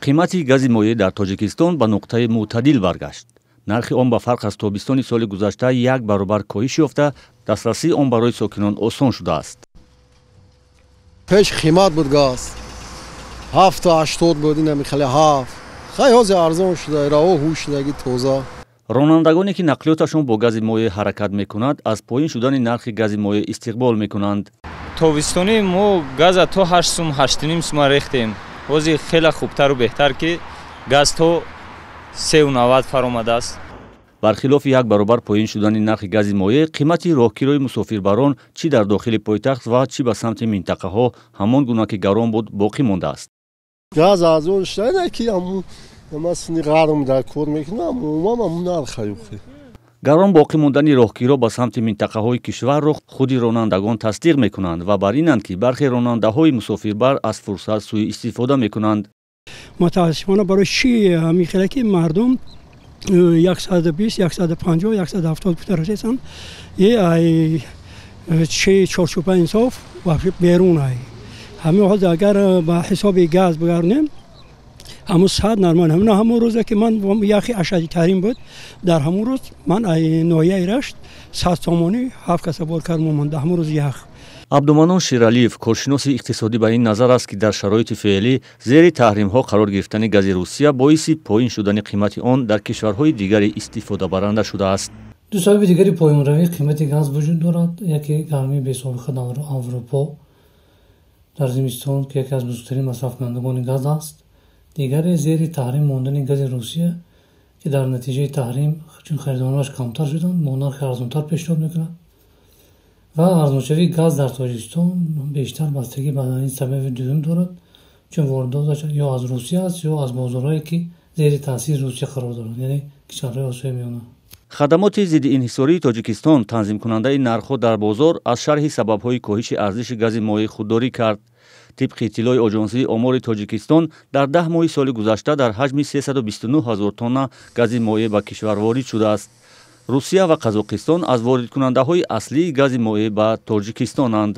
қимати гази моеъ дар Тоҷикистон ба нуқтаи мӯътадил баргашт. нархи он ба фарқ аз тобистони соли гузашта 1 баробар коҳиш ёфта, дастрасии он барои сокинон осон шудааст. пеш қимат буд газ 7-80 буд, ин мехали 7 хеле ҳозир арзон шуда, раҳо ҳушдаги тоза. ронандагоне ки нақлиёташон бо гази моеъ ҳаракат мекунанд, аз поин шудани нархи гази моеъ истиқбол мекунанд. тобистони мо газа то 8 сум 8.5 сум рехтем. ҳозир хеле хубтару беҳтар ки газ то 3.90 фаромадааст. бархилофи 1 баробар поин шудани нархи гази моеъ, қимати роҳгирои мусофирбарон чӣ дар дохили пойтахт ва чӣ ба самти минтақаҳо ҳамон гуна ки гарон буд боқӣ мондааст. газ арзон шуда ки масни ғарм дар кор мекунам, умуман нарх юхи. гарон боқӣ мондани роҳгиро ба самти минтақаҳои кишварро худи ронандагон тасдиқ мекунанд ва бар инанд ки бархе ронандаҳои мусофирбар аз фурсат сӯи истифода мекунанд. متاسفانه برای چی میخواد که مردم 120 150 170 پتر رسیدن یه چه چارچوب انصاف و بیرون ای همه حال اگر با حساب گاز بگردیم همون صد نرمان همون روزه که من یخی اشدی ترین بود در همون روز من ای نویه رشت 100 تومانی 7 کسب بار کردم من در همون روز یخ. абдуманон ширалиев коршиноси иқтисодӣ ба ин назар аст ки дар шароити феълӣ зери таҳримҳо қарор гирифтани гази русия боиси поин шудани қимати он дар кишварҳои дигари истифодабаранда шудааст. ду сабаби дигари поинравии қимати газ вуҷуд дорад. яке гармии бесобиқа дар аврупо дар зимистон ки яке аз бузургтарин масрафкунандагони газ аст. дигаре зери таҳрим мондани гази русия ки дар натиҷаи таҳрим чун харидонааш камтар шуданд, мо нархи арзонтар пешниҳод мекунад ва арзоншавии газ дар Тоҷикистон бештар бастагӣ ба ин сабаби дуюм дорад, чун воридоташ ё аз Русия аст ё аз бозорҳое ки зери таъсири Русия қарор доранд, яъне кишварҳои Осиёи Миёна. хадамоти зиддиинҳисории Тоҷикистон танзимкунандаи нархҳо дар бозор аз шарҳи сабабҳои коҳиши арзиши гази моеъ худдорӣ кард. тибқи иттилои оҷонсии омори Тоҷикистон дар 10 моҳи соли гузашта дар ҳаҷми 329 000 тонна гази моеъ ба кишвар ворид шудааст. русия ва қазоқистон аз воридкунандаҳои аслии гази моеъ ба Тоҷикистонанд.